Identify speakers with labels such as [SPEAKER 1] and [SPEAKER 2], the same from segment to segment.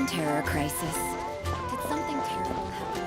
[SPEAKER 1] Terror crisis. Did something terrible happen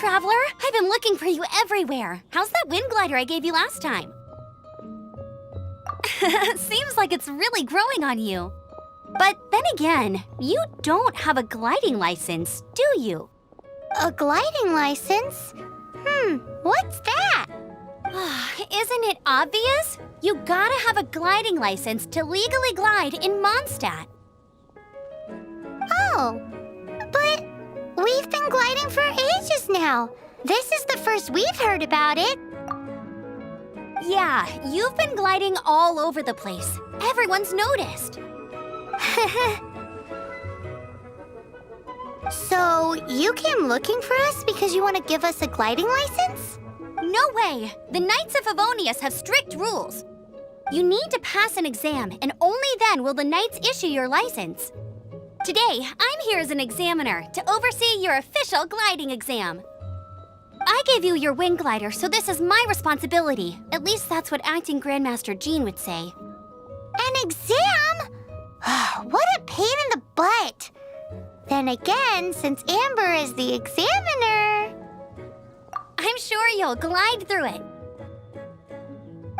[SPEAKER 1] Traveler, I've been looking for you everywhere. How's that wind glider I gave you last time? Seems like it's really growing on you. But then again, you don't have a gliding license, do you?
[SPEAKER 2] A gliding license? What's that?
[SPEAKER 1] Isn't it obvious? You gotta have a gliding license to legally glide in Mondstadt.
[SPEAKER 2] Oh, but we've been gliding for ages now. This is the first we've heard about it.
[SPEAKER 1] Yeah, you've been gliding all over the place. Everyone's noticed.
[SPEAKER 2] So, you came looking for us because you want to give us a gliding license?
[SPEAKER 1] No way! The Knights of Favonius have strict rules. You need to pass an exam, and only then will the Knights issue your license. Today, I'm here as an examiner to oversee your official gliding exam. I gave you your wing glider, so this is my responsibility. At least that's what Acting Grandmaster Jean would say.
[SPEAKER 2] An exam? What a pain in the butt. Then again, since Amber is the examiner...
[SPEAKER 1] I'm sure you'll glide through it.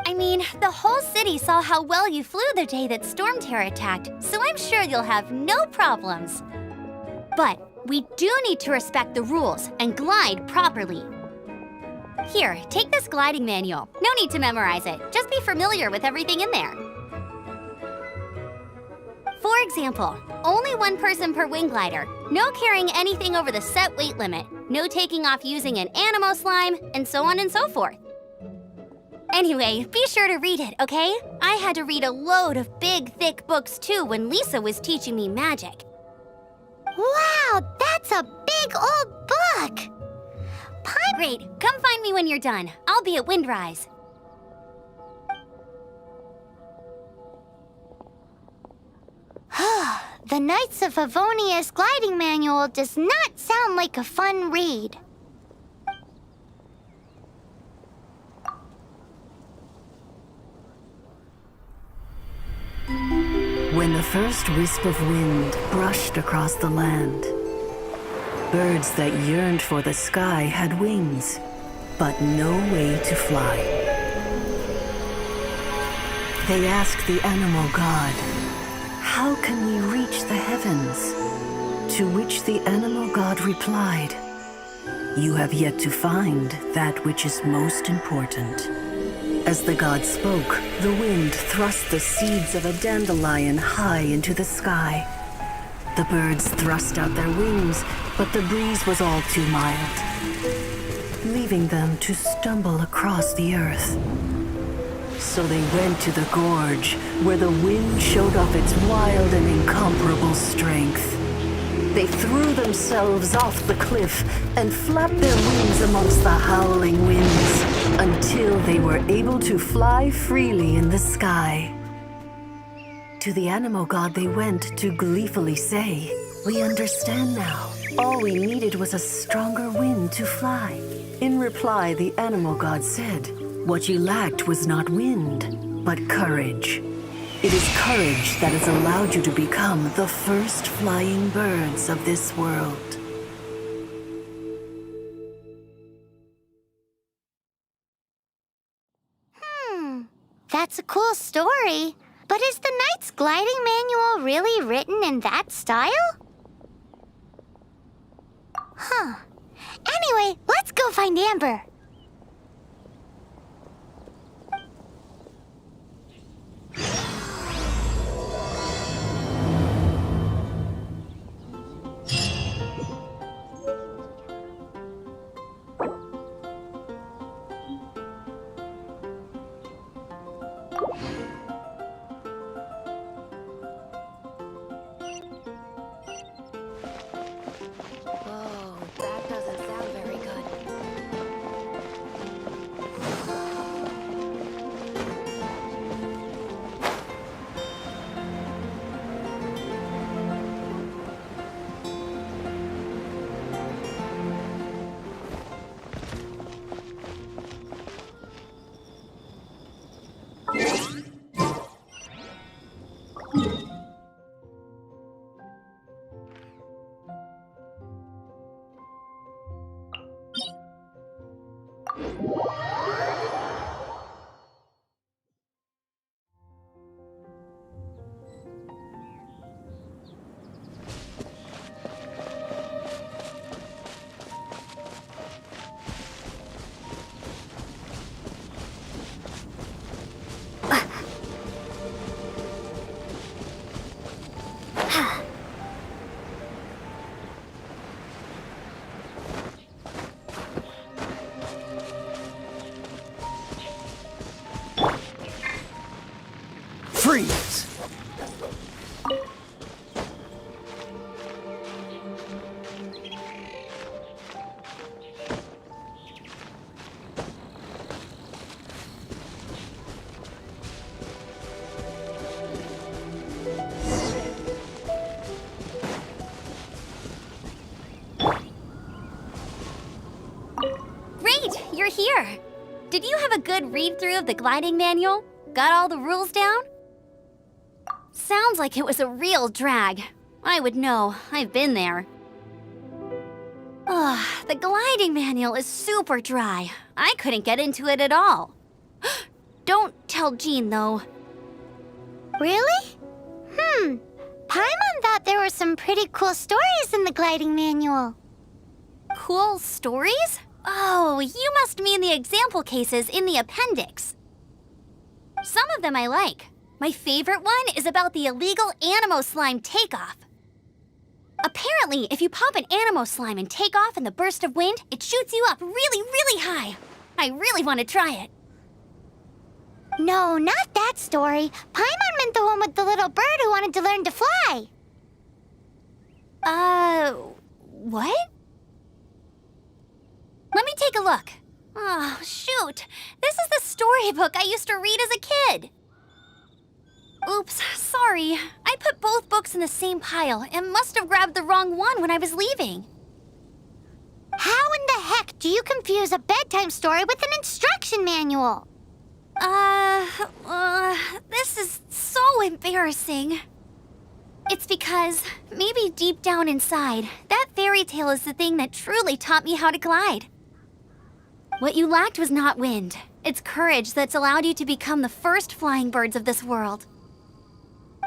[SPEAKER 1] I mean, the whole city saw how well you flew the day that Storm Terror attacked, so I'm sure you'll have no problems. But we do need to respect the rules and glide properly. Here, take this gliding manual. No need to memorize it. Just be familiar with everything in there. For example, only one person per wing glider, no carrying anything over the set weight limit, no taking off using an animo slime, and so on and so forth. Anyway, be sure to read it, okay? I had to read a load of big, thick books too when Lisa was teaching me magic.
[SPEAKER 2] Wow, that's a big old book!
[SPEAKER 1] Great, come find me when you're done. I'll be at Windrise.
[SPEAKER 2] The Knights of Favonius gliding manual does not sound like a fun read.
[SPEAKER 3] When the first wisp of wind brushed across the land, birds that yearned for the sky had wings, but no way to fly. They asked the animal god, "How can we reach the heavens?" To which the animal god replied, "You have yet to find that which is most important." As the god spoke, the wind thrust the seeds of a dandelion high into the sky. The birds thrust out their wings, but the breeze was all too mild, leaving them to stumble across the earth. So they went to the gorge, where the wind showed off its wild and incomparable strength. They threw themselves off the cliff and flapped their wings amongst the howling winds until they were able to fly freely in the sky. To the animal god they went to gleefully say, We understand now. All we needed was a stronger wind to fly. In reply, the animal god said, "What you lacked was not wind, but courage. It is courage that has allowed you to become the first flying birds of this world."
[SPEAKER 2] That's a cool story. But is the Knight's gliding manual really written in that style? Huh. Anyway, let's go find Amber.
[SPEAKER 3] Oh, that doesn't sound very good.
[SPEAKER 4] Freeze!
[SPEAKER 1] Great, you're here. Did you have a good read-through of the gliding manual? Got all the rules down? Sounds like it was a real drag. I would know. I've been there. Ugh, the gliding manual is super dry. I couldn't get into it at all. Don't tell Jean, though.
[SPEAKER 2] Really? Paimon thought there were some pretty cool stories in the gliding manual.
[SPEAKER 1] Cool stories? Oh, you must mean the example cases in the appendix. Some of them I like. My favorite one is about the illegal Animo slime takeoff. Apparently, if you pop an Animo slime and take off in the burst of wind, it shoots you up really, really high. I really want to try it.
[SPEAKER 2] No, not that story. Paimon meant the one with the little bird who wanted to learn to fly.
[SPEAKER 1] What? Let me take a look. Oh, shoot. This is the storybook I used to read as a kid. Oops, sorry. I put both books in the same pile and must have grabbed the wrong one when I was leaving.
[SPEAKER 2] How in the heck do you confuse a bedtime story with an instruction manual?
[SPEAKER 1] This is so embarrassing. It's because, maybe deep down inside, that fairy tale is the thing that truly taught me how to glide. What you lacked was not wind. It's courage that's allowed you to become the first flying birds of this world.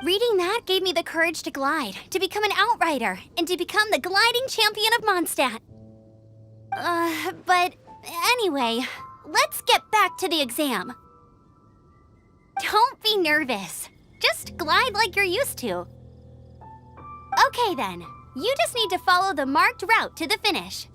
[SPEAKER 1] Reading that gave me the courage to glide, to become an outrider, and to become the gliding champion of Mondstadt. But anyway, let's get back to the exam. Don't be nervous. Just glide like you're used to. Okay then, you just need to follow the marked route to the finish.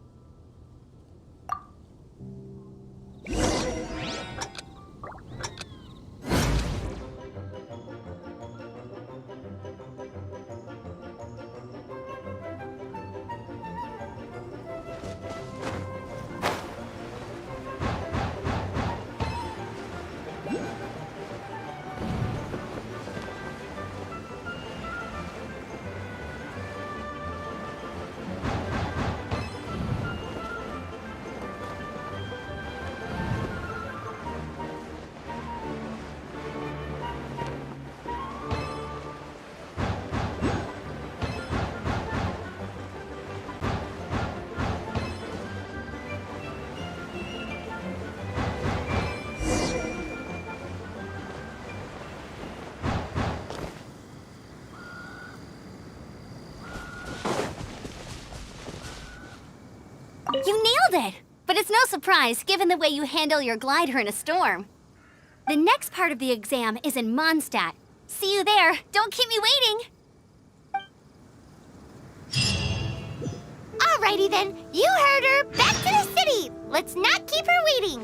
[SPEAKER 1] You nailed it! But it's no surprise, given the way you handle your glider in a storm. The next part of the exam is in Mondstadt. See you there. Don't keep me waiting.
[SPEAKER 2] Alrighty then, you heard her. Back to the city. Let's not keep her waiting.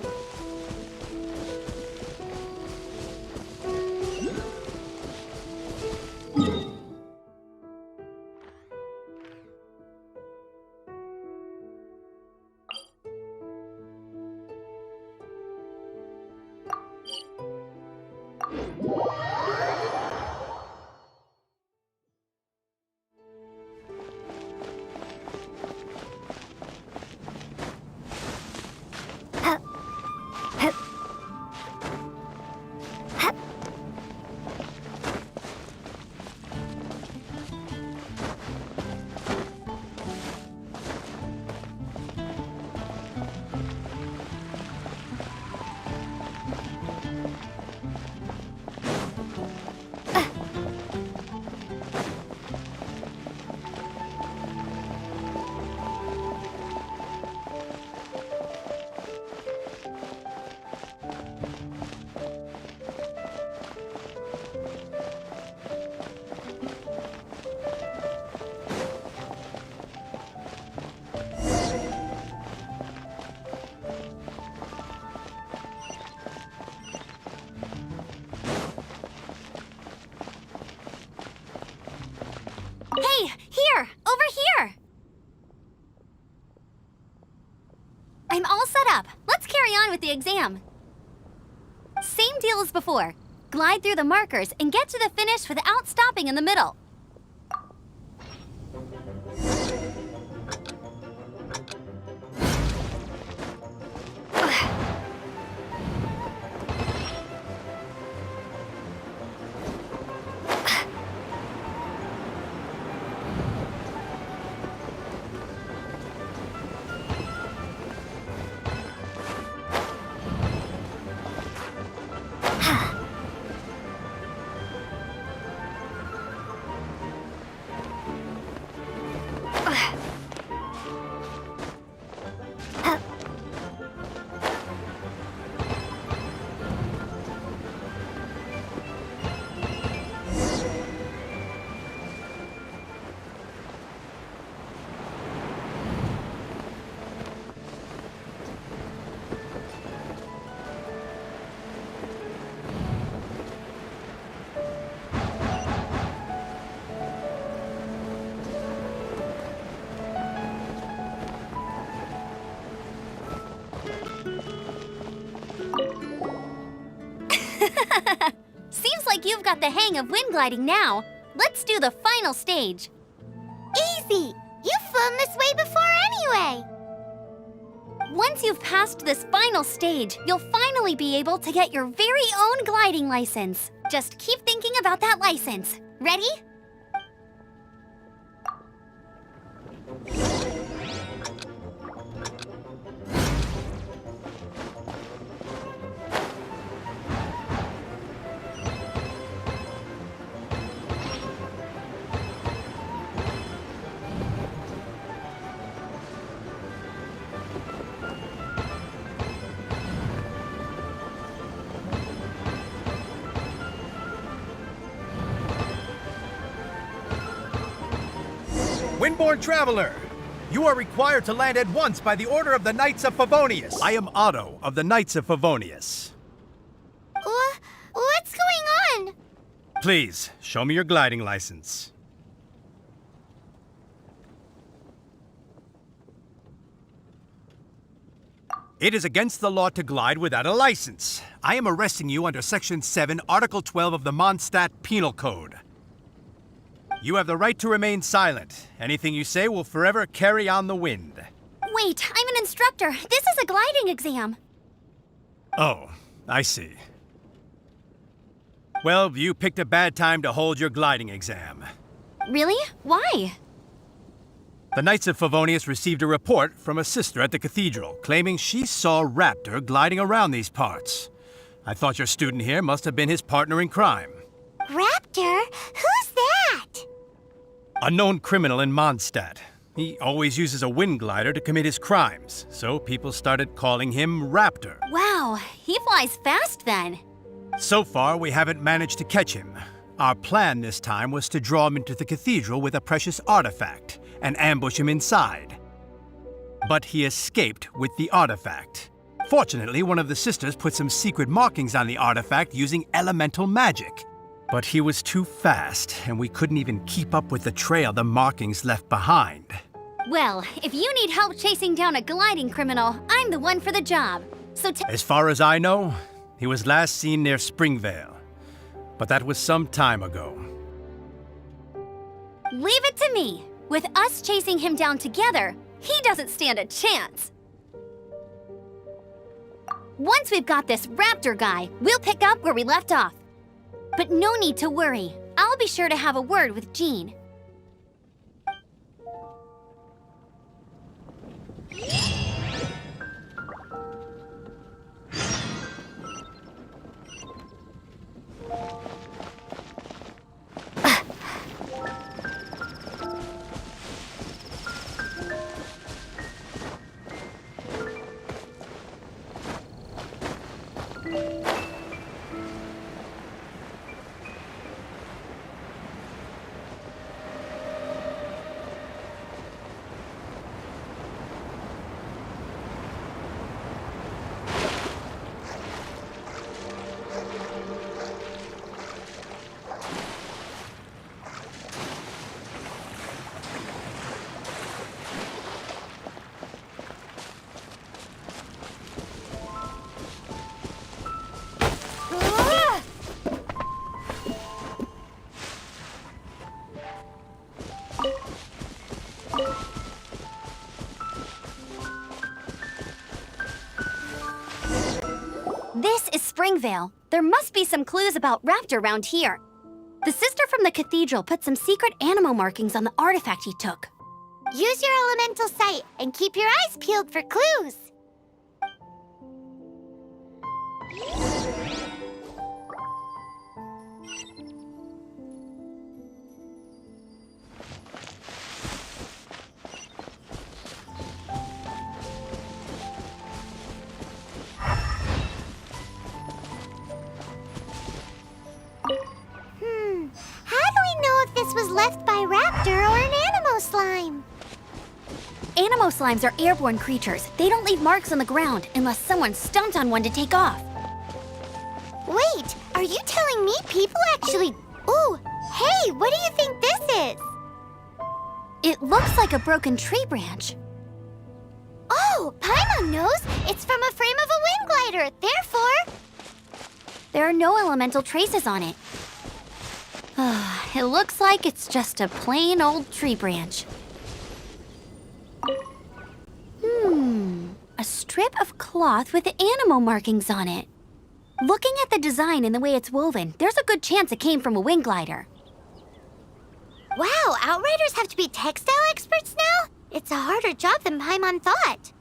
[SPEAKER 1] Hey, here! Over here! I'm all set up. Let's carry on with the exam. Same deal as before. Glide through the markers and get to the finish without stopping in the middle. Seems like you've got the hang of wind gliding now. Let's do the final stage.
[SPEAKER 2] Easy. You've flown this way before anyway.
[SPEAKER 1] Once you've passed this final stage, you'll finally be able to get your very own gliding license. Just keep thinking about that license. Ready?
[SPEAKER 4] Windborne Traveler, you are required to land at once by the order of the Knights of Favonius. I am Otto of the Knights of Favonius.
[SPEAKER 2] What's going on?
[SPEAKER 4] Please, show me your gliding license. It is against the law to glide without a license. I am arresting you under Section 7, Article 12 of the Mondstadt Penal Code. You have the right to remain silent. Anything you say will forever carry on the wind.
[SPEAKER 1] Wait, I'm an instructor. This is a gliding exam.
[SPEAKER 4] Oh, I see. Well, you picked a bad time to hold your gliding exam.
[SPEAKER 1] Really? Why?
[SPEAKER 4] The Knights of Favonius received a report from a sister at the cathedral claiming she saw Raptor gliding around these parts. I thought your student here must have been his partner in crime.
[SPEAKER 2] Raptor? Who's that?
[SPEAKER 4] A known criminal in Mondstadt. He always uses a wind glider to commit his crimes, so people started calling him Raptor.
[SPEAKER 1] Wow, he flies fast then.
[SPEAKER 4] So far, we haven't managed to catch him. Our plan this time was to draw him into the cathedral with a precious artifact and ambush him inside. But he escaped with the artifact. Fortunately, one of the sisters put some secret markings on the artifact using elemental magic. But he was too fast, and we couldn't even keep up with the trail the markings left behind.
[SPEAKER 1] Well, if you need help chasing down a gliding criminal, I'm the one for the job. So
[SPEAKER 4] As far as I know, he was last seen near Springvale. But that was some time ago.
[SPEAKER 1] leave it to me. With us chasing him down together, he doesn't stand a chance. Once we've got this raptor guy, we'll pick up where we left off. But no need to worry. I'll be sure to have a word with Jean. This is Springvale. There must be some clues about Raptor around here. The sister from the cathedral put some secret animal markings on the artifact he took.
[SPEAKER 2] Use your elemental sight and keep your eyes peeled for clues. How do we know if this was left by Raptor or an animal slime?
[SPEAKER 1] Animal slimes are airborne creatures. They don't leave marks on the ground unless someone stomped on one to take off.
[SPEAKER 2] Wait, are you telling me people actually... Ooh, hey, what do you think this is?
[SPEAKER 1] It looks like a broken tree branch.
[SPEAKER 2] Oh, Paimon knows. It's from a frame of a wind glider. Therefore...
[SPEAKER 1] There are no elemental traces on it. It looks like it's just a plain old tree branch. A strip of cloth with animal markings on it. Looking at the design and the way it's woven, there's a good chance it came from a wind glider.
[SPEAKER 2] Wow, Outriders have to be textile experts now? It's a harder job than Paimon thought.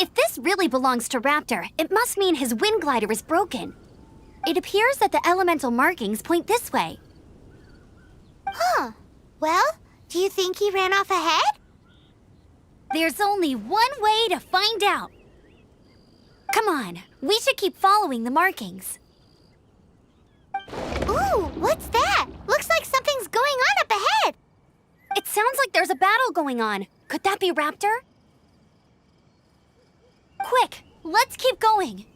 [SPEAKER 1] If this really belongs to Raptor, it must mean his wind glider is broken. It appears that the elemental markings point this way.
[SPEAKER 2] Huh. Well, do you think he ran off ahead?
[SPEAKER 1] There's only one way to find out. Come on, we should keep following the markings.
[SPEAKER 2] Ooh, what's that? Looks like something's going on up ahead.
[SPEAKER 1] It sounds like there's a battle going on. Could that be Raptor? Quick, let's keep going.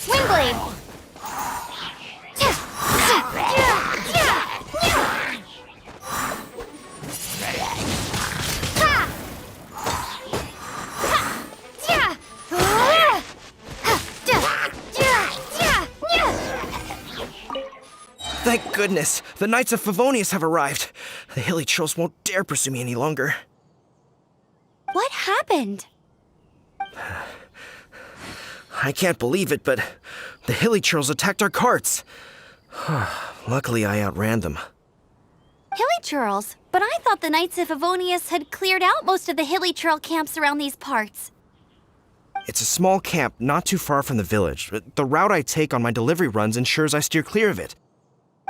[SPEAKER 1] Windblade!
[SPEAKER 5] Thank goodness! The Knights of Favonius have arrived. The hilly trolls won't dare pursue me any longer.
[SPEAKER 1] What happened?
[SPEAKER 5] I can't believe it, but the hilly churls attacked our carts. Luckily, I outran them.
[SPEAKER 1] Hilly churls? But I thought the Knights of Favonius had cleared out most of the hilly churl camps around these parts.
[SPEAKER 5] It's a small camp not too far from the village. The route I take on my delivery runs ensures I steer clear of it.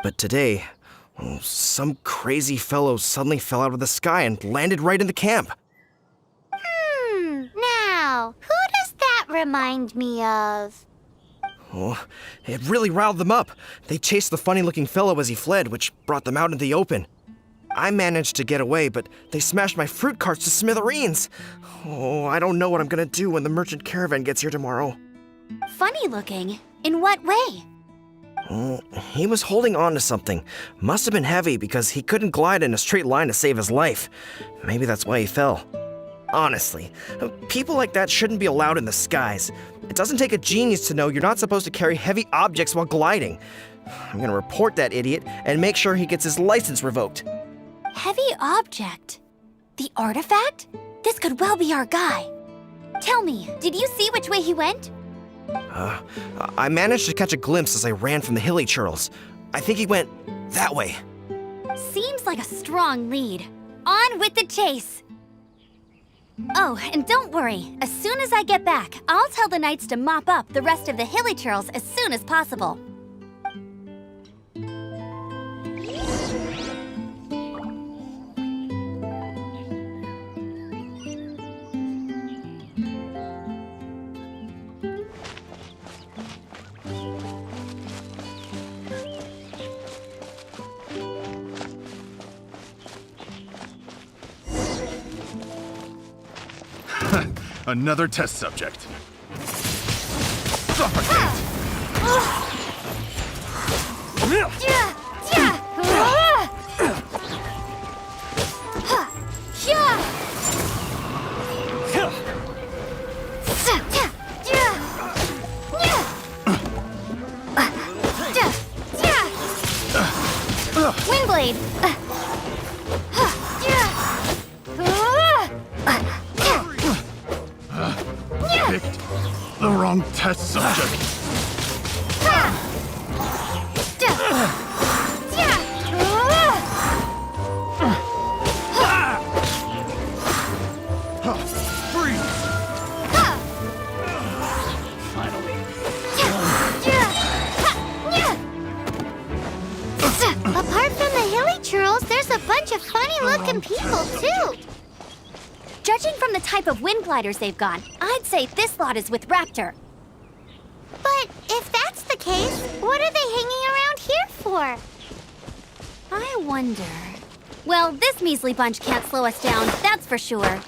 [SPEAKER 5] But today, some crazy fellow suddenly fell out of the sky and landed right in the camp.
[SPEAKER 2] Now, who does that remind me of?
[SPEAKER 5] Oh, it really riled them up. They chased the funny-looking fellow as he fled, which brought them out into the open. I managed to get away, but they smashed my fruit carts to smithereens. Oh, I don't know what I'm gonna do when the merchant caravan gets here tomorrow.
[SPEAKER 1] Funny looking? In what way?
[SPEAKER 5] He was holding on to something. Must have been heavy because he couldn't glide in a straight line to save his life. Maybe that's why he fell. Honestly, people like that shouldn't be allowed in the skies. It doesn't take a genius to know you're not supposed to carry heavy objects while gliding. I'm gonna report that idiot and make sure he gets his license revoked.
[SPEAKER 1] Heavy object? The artifact? This could well be our guy. Tell me, did you see which way he went?
[SPEAKER 5] I managed to catch a glimpse as I ran from the hilly churls. I think he went that way.
[SPEAKER 1] Seems like a strong lead. On with the chase! Oh, and don't worry. As soon as I get back, I'll tell the knights to mop up the rest of the hilly churls as soon as possible.
[SPEAKER 4] Another test subject. Suffocate!
[SPEAKER 1] Wingblade!
[SPEAKER 4] Picked the wrong test subject.
[SPEAKER 2] Apart from the hilly churls, there's a bunch of funny-looking people, too.
[SPEAKER 1] Judging from the type of wind gliders they've got, I'd say this lot is with Raptor.
[SPEAKER 2] But if that's the case, what are they hanging around here for?
[SPEAKER 1] I wonder... Well, this measly bunch can't slow us down, that's for sure.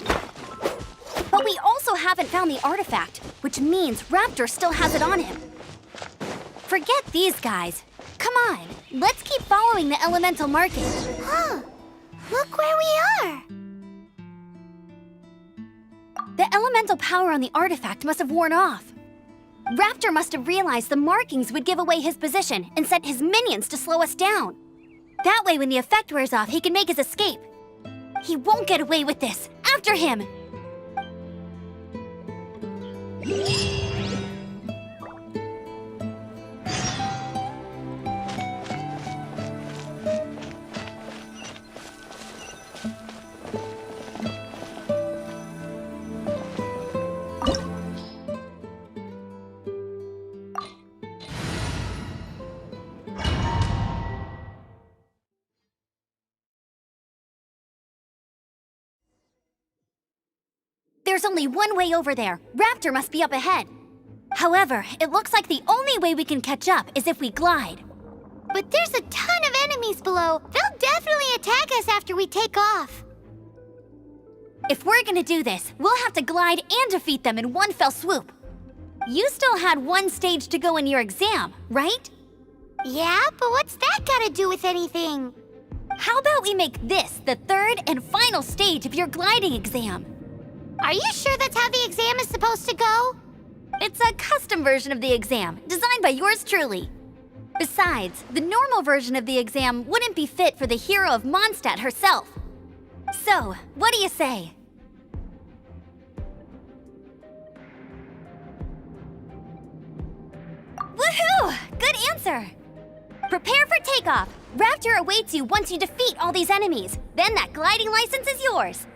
[SPEAKER 1] But we also haven't found the artifact, which means Raptor still has it on him. Forget these guys. Come on, let's keep following the elemental markings.
[SPEAKER 2] Huh. Look where we are.
[SPEAKER 1] The elemental power on the artifact must have worn off. Raptor must have realized the markings would give away his position and sent his minions to slow us down. That way, when the effect wears off, he can make his escape. He won't get away with this. After him! There's only one way over there. Raptor must be up ahead. However, it looks like the only way we can catch up is if we glide.
[SPEAKER 2] But there's a ton of enemies below. They'll definitely attack us after we take off.
[SPEAKER 1] If we're gonna do this, we'll have to glide and defeat them in one fell swoop. You still had one stage to go in your exam, right?
[SPEAKER 2] Yeah, but what's that got to do with anything?
[SPEAKER 1] How about we make this the third and final stage of your gliding exam?
[SPEAKER 2] Are you sure that's how the exam is supposed to go?
[SPEAKER 1] It's a custom version of the exam, designed by yours truly. Besides, the normal version of the exam wouldn't be fit for the hero of Mondstadt herself. So, what do you say? Woohoo! Good answer! Prepare for takeoff. Raptor awaits you once you defeat all these enemies. Then that gliding license is yours.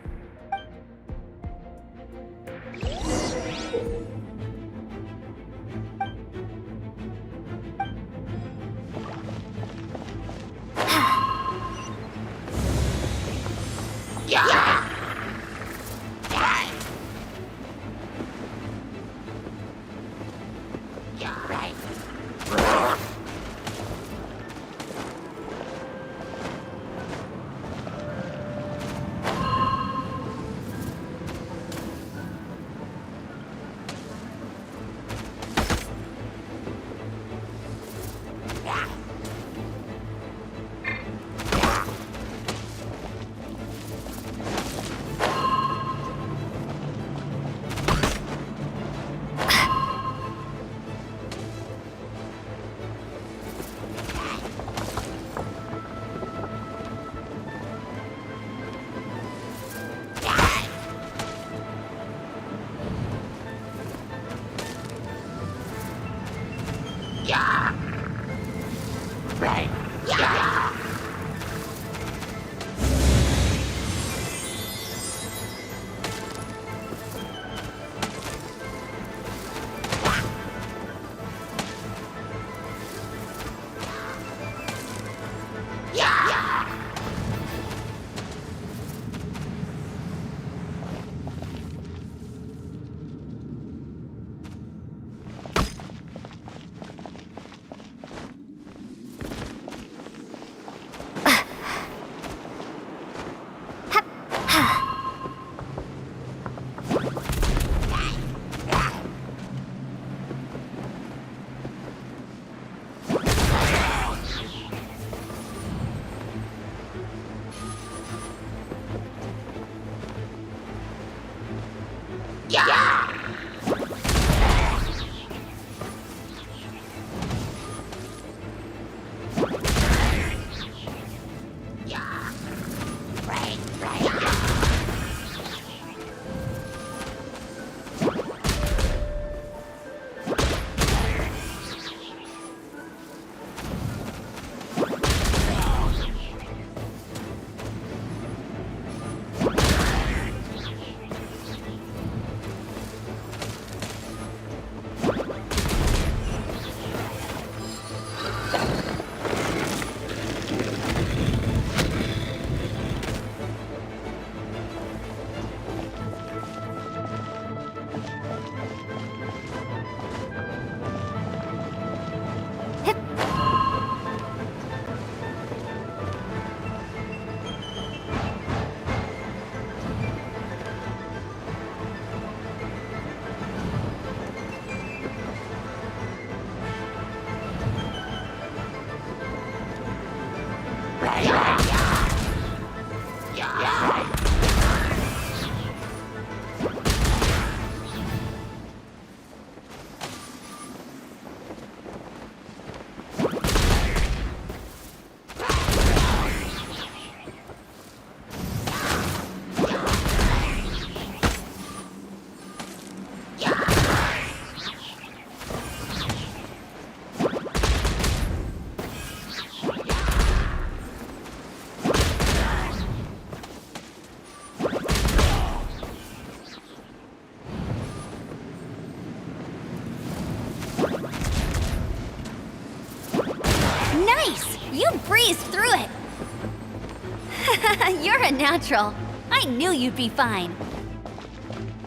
[SPEAKER 1] You breezed through it! You're a natural. I knew you'd be fine.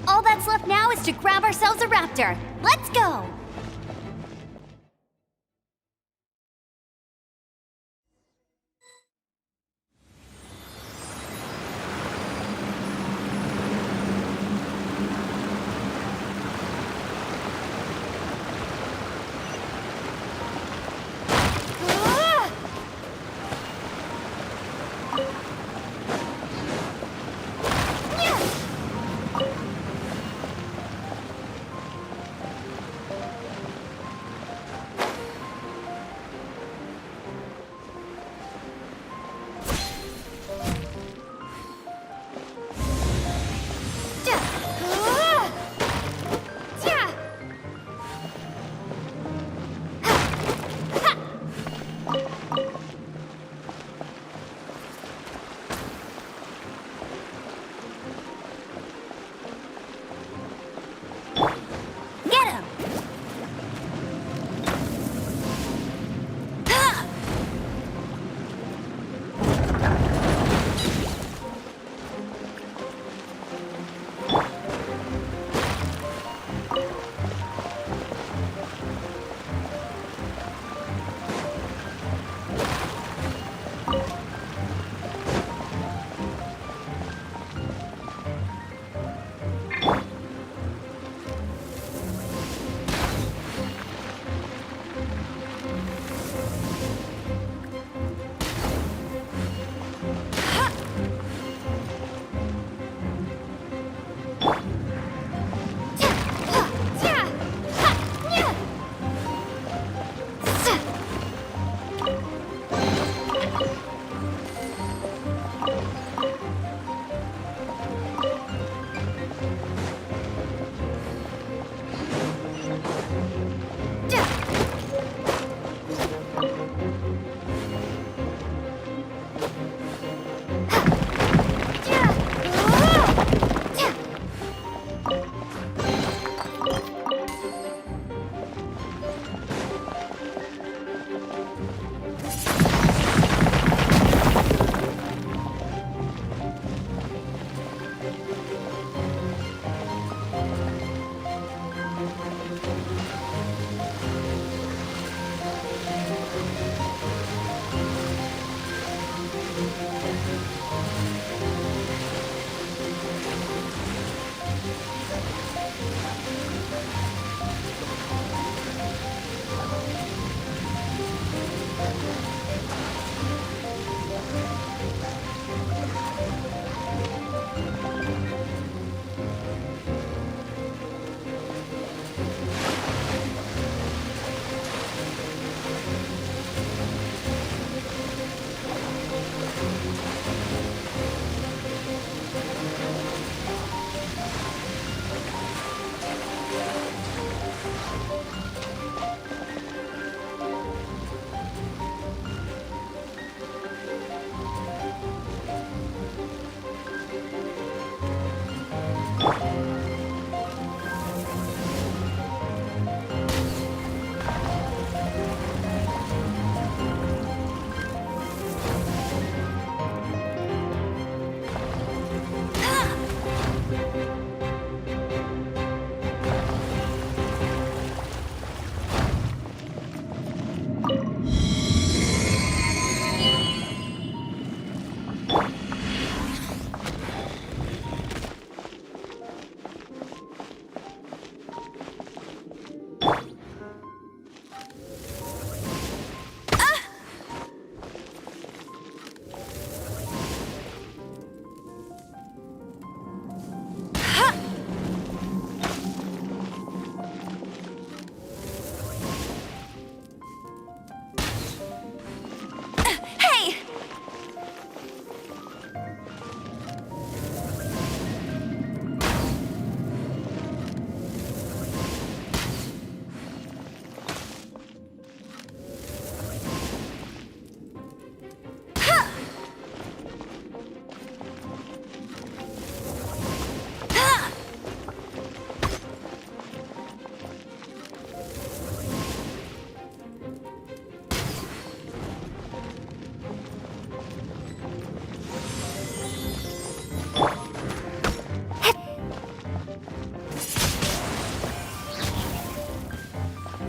[SPEAKER 1] All that's left now is to grab ourselves a raptor. Let's go!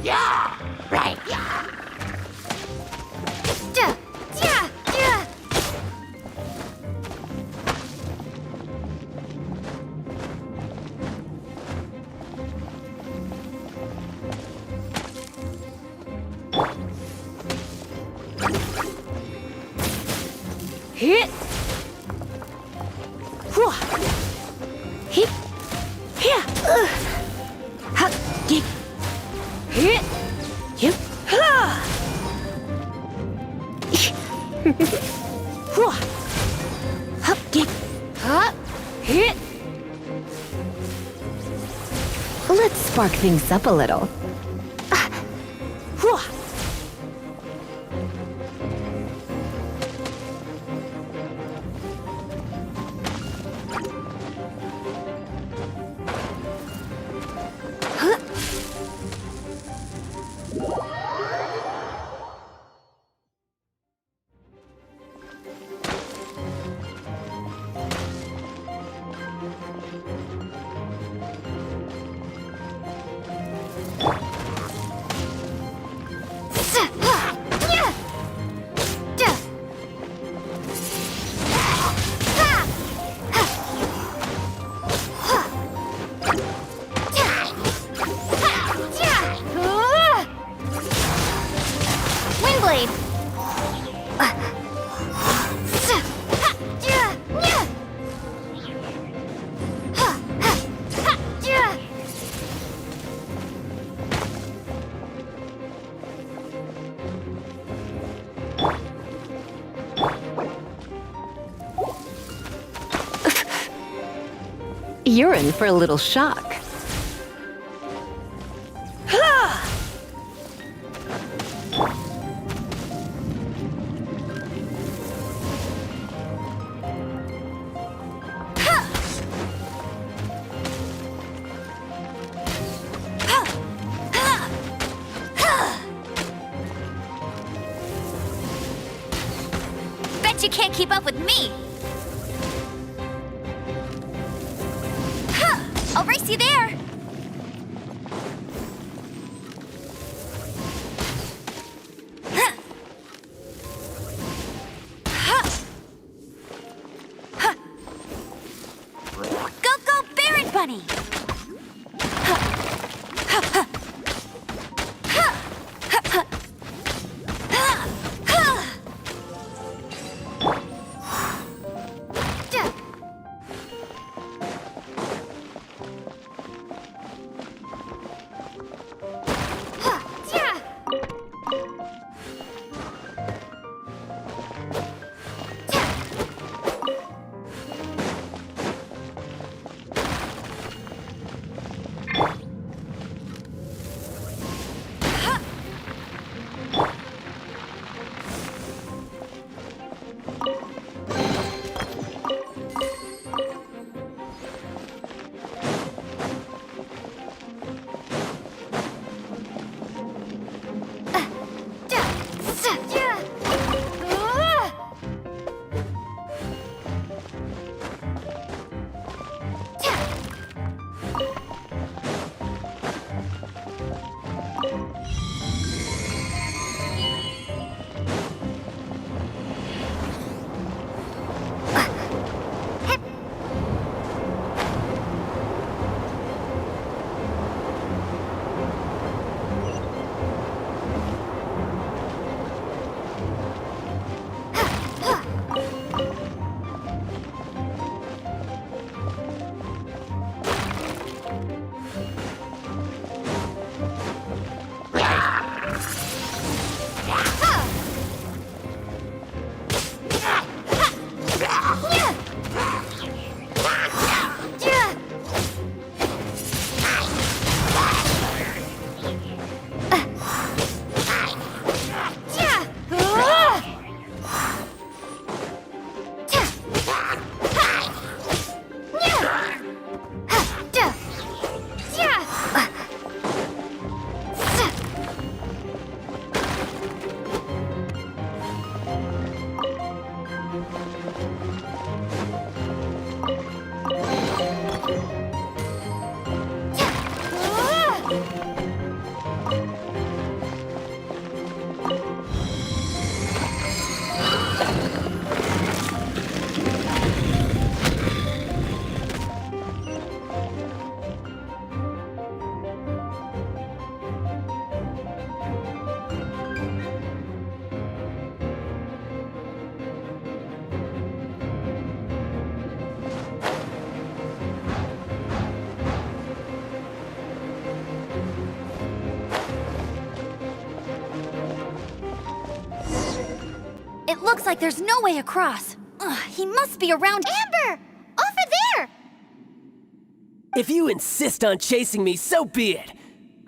[SPEAKER 2] Yeah, right. Yeah.
[SPEAKER 1] Yeah, yeah, yeah.
[SPEAKER 3] Hit. Whoa. Hit. Here. Ha. Get. Hit. Yep. Ha. Whoa. Hop. Get. Ha. Hit. Let's spark things up a little. Whoa.
[SPEAKER 1] Windblade.
[SPEAKER 3] You're in for a little shock.
[SPEAKER 1] Bet you can't keep up with me. Huh, I'll race you there. Huh. Huh. Huh. Go, go, Baron Bunny! looks like there's no way across. Ugh, he must be around.
[SPEAKER 2] Amber! Over there!
[SPEAKER 6] If you insist on chasing me, so be it.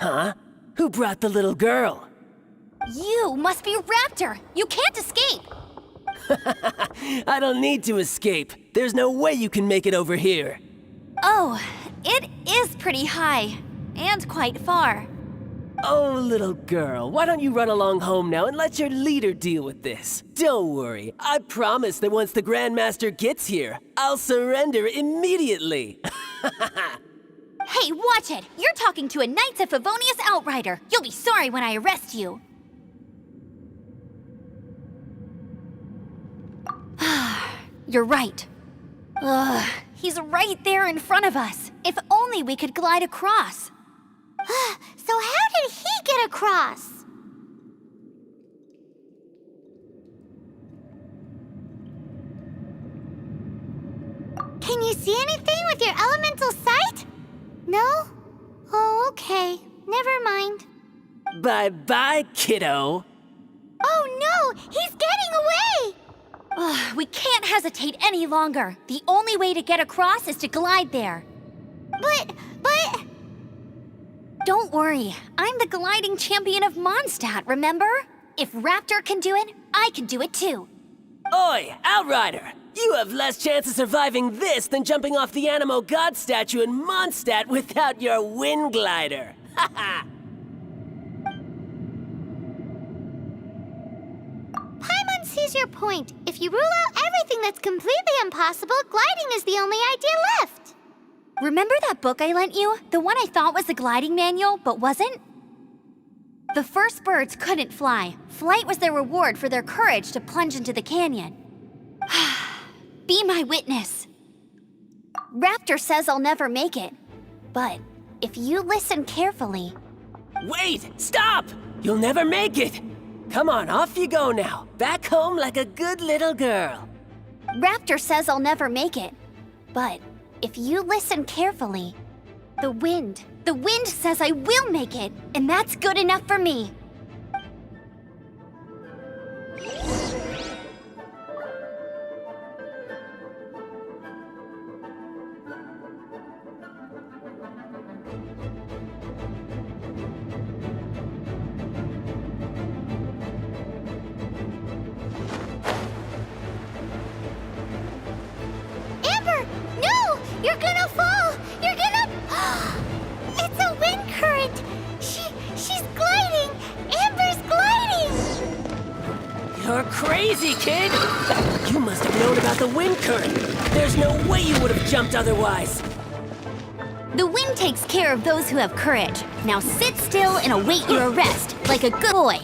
[SPEAKER 6] Huh? Who brought the little girl?
[SPEAKER 1] You must be Raptor. You can't escape.
[SPEAKER 6] I don't need to escape. There's no way you can make it over here.
[SPEAKER 1] Oh, it is pretty high. And quite far.
[SPEAKER 6] Oh, little girl, why don't you run along home now and let your leader deal with this? Don't worry, I promise that once the Grandmaster gets here, I'll surrender immediately.
[SPEAKER 1] Hey, watch it! You're talking to a Knights of Favonius outrider. You'll be sorry when I arrest you. You're right. Ugh, he's right there in front of us. If only we could glide across.
[SPEAKER 2] So how did he get across? Can you see anything with your elemental sight? No? Oh, okay. Never mind.
[SPEAKER 6] Bye-bye, kiddo.
[SPEAKER 2] Oh no! He's getting away!
[SPEAKER 1] Ugh, we can't hesitate any longer. The only way to get across is to glide there.
[SPEAKER 2] But...
[SPEAKER 1] Don't worry, I'm the gliding champion of Mondstadt, remember? If Raptor can do it, I can do it too.
[SPEAKER 6] Oi, Outrider! You have less chance of surviving this than jumping off the Animo God statue in Mondstadt without your wind glider. Haha!
[SPEAKER 2] Paimon sees your point. If you rule out everything that's completely impossible, gliding is the only idea left.
[SPEAKER 1] Remember that book I lent you? The one I thought was the gliding manual, but wasn't? The first birds couldn't fly. Flight was their reward for their courage to plunge into the canyon. Be my witness. Raptor says I'll never make it. But if you listen carefully...
[SPEAKER 6] Wait! Stop! You'll never make it! Come on, off you go now. Back home like a good little girl.
[SPEAKER 1] Raptor says I'll never make it. But if you listen carefully, the wind says I will make it, and that's good enough for me.
[SPEAKER 2] Amber! No! You're gonna fall! You're gonna... It's a wind current! She's gliding! Amber's gliding!
[SPEAKER 6] You're crazy, kid! You must have known about the wind current. There's no way you would have jumped otherwise.
[SPEAKER 1] The wind takes care of those who have courage. Now sit still and await your arrest, like a good boy.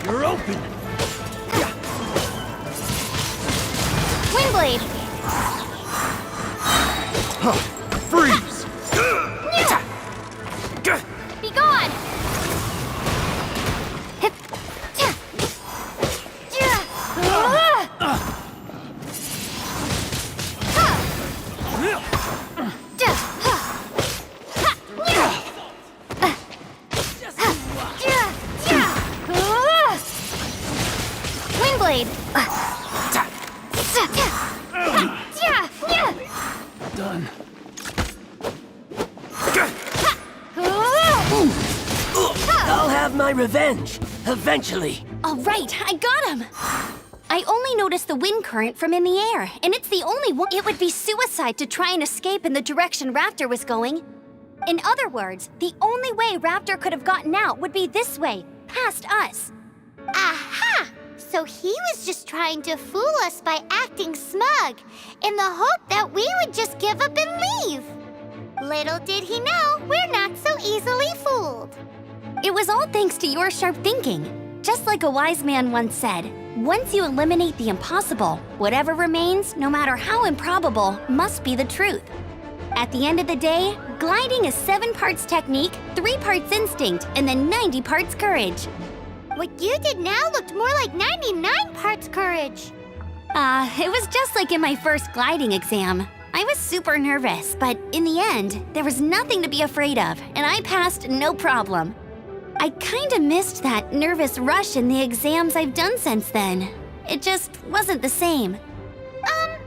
[SPEAKER 4] You're open!
[SPEAKER 1] Windblade!
[SPEAKER 4] Freeze!
[SPEAKER 1] Be gone! Hip. Windblade!
[SPEAKER 6] Done. I'll have my revenge, eventually.
[SPEAKER 1] All right, I got him! I only noticed the wind current from in the air, and it's the only one. It would be suicide to try and escape in the direction Raptor was going. In other words, the only way Raptor could have gotten out would be this way, past us.
[SPEAKER 2] Aha! So he was just trying to fool us by acting smug, in the hope that we would just give up and leave. Little did he know, we're not so easily fooled.
[SPEAKER 1] It was all thanks to your sharp thinking. Just like a wise man once said, once you eliminate the impossible, whatever remains, no matter how improbable, must be the truth. At the end of the day, gliding is 7 parts technique, 3 parts instinct, and then 90 parts courage.
[SPEAKER 2] What you did now looked more like 99 parts courage.
[SPEAKER 1] It was just like in my first gliding exam. I was super nervous, but in the end, there was nothing to be afraid of, and I passed no problem. I kinda missed that nervous rush in the exams I've done since then. It just wasn't the same.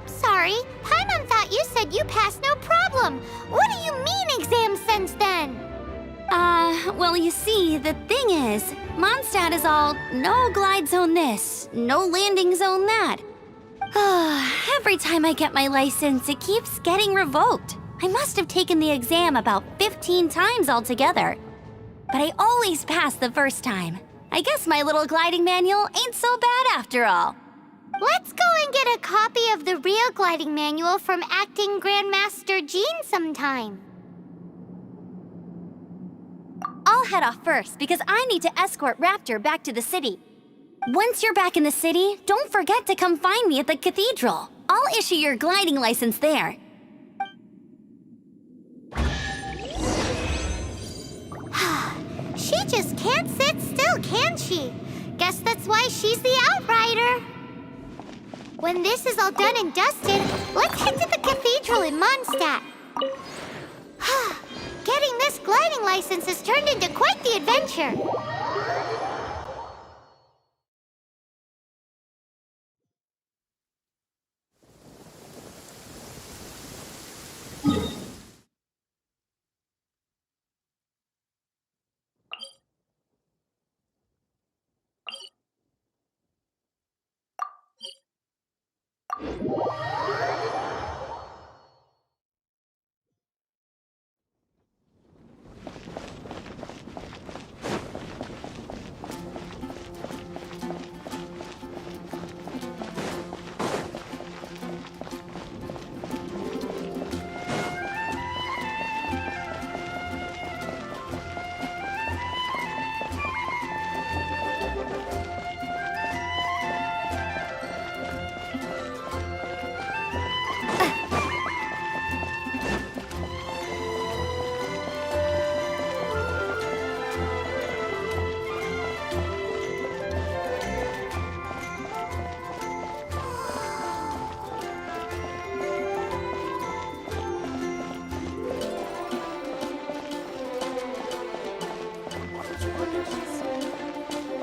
[SPEAKER 2] Sorry. Paimon thought you said you passed no problem. What do you mean exams since then?
[SPEAKER 1] Well, you see, the thing is, Mondstadt is all no glide zone this, no landing zone that. Every time I get my license, it keeps getting revoked. I must have taken the exam about 15 times altogether. But I always pass the first time. I guess my little gliding manual ain't so bad after all.
[SPEAKER 2] Let's go and get a copy of the real gliding manual from Acting Grandmaster Jean sometime.
[SPEAKER 1] I'll head off first because I need to escort Raptor back to the city. Once you're back in the city, don't forget to come find me at the cathedral. I'll issue your gliding license there.
[SPEAKER 2] She just can't sit still, can she? Guess that's why she's the outrider. When this is all done and dusted, let's head to the cathedral in Mondstadt. Getting this gliding license has turned into quite the adventure.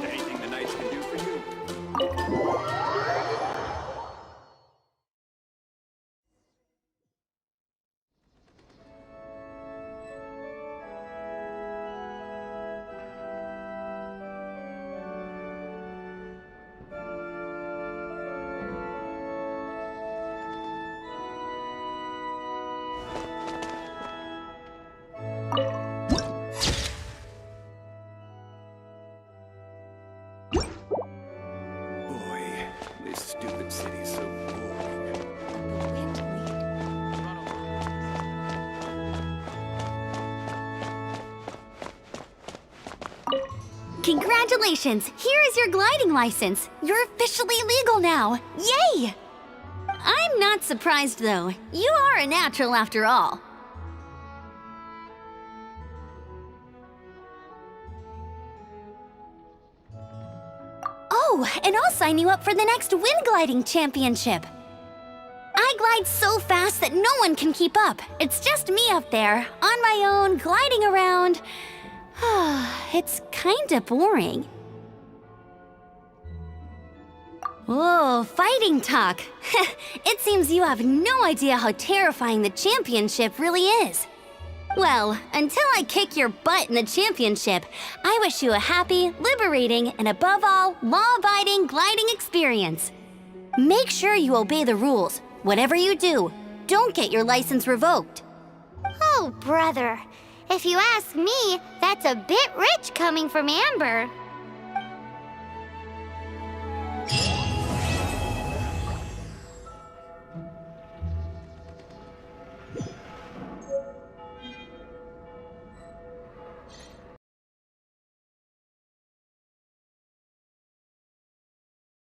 [SPEAKER 4] Anything the knights can do for you? Boy, this stupid city's so boring.
[SPEAKER 1] Congratulations! Here is your gliding license. You're officially legal now. Yay! I'm not surprised, though. You are a natural after all. Oh, and I'll sign you up for the next wind gliding championship. I glide so fast that no one can keep up. It's just me up there, on my own, gliding around. It's kinda boring. Oh, fighting talk. It seems you have no idea how terrifying the championship really is. Well, until I kick your butt in the championship, I wish you a happy, liberating, and above all, law-abiding gliding experience. Make sure you obey the rules. Whatever you do, don't get your license revoked.
[SPEAKER 2] Oh, brother. If you ask me, that's a bit rich coming from Amber.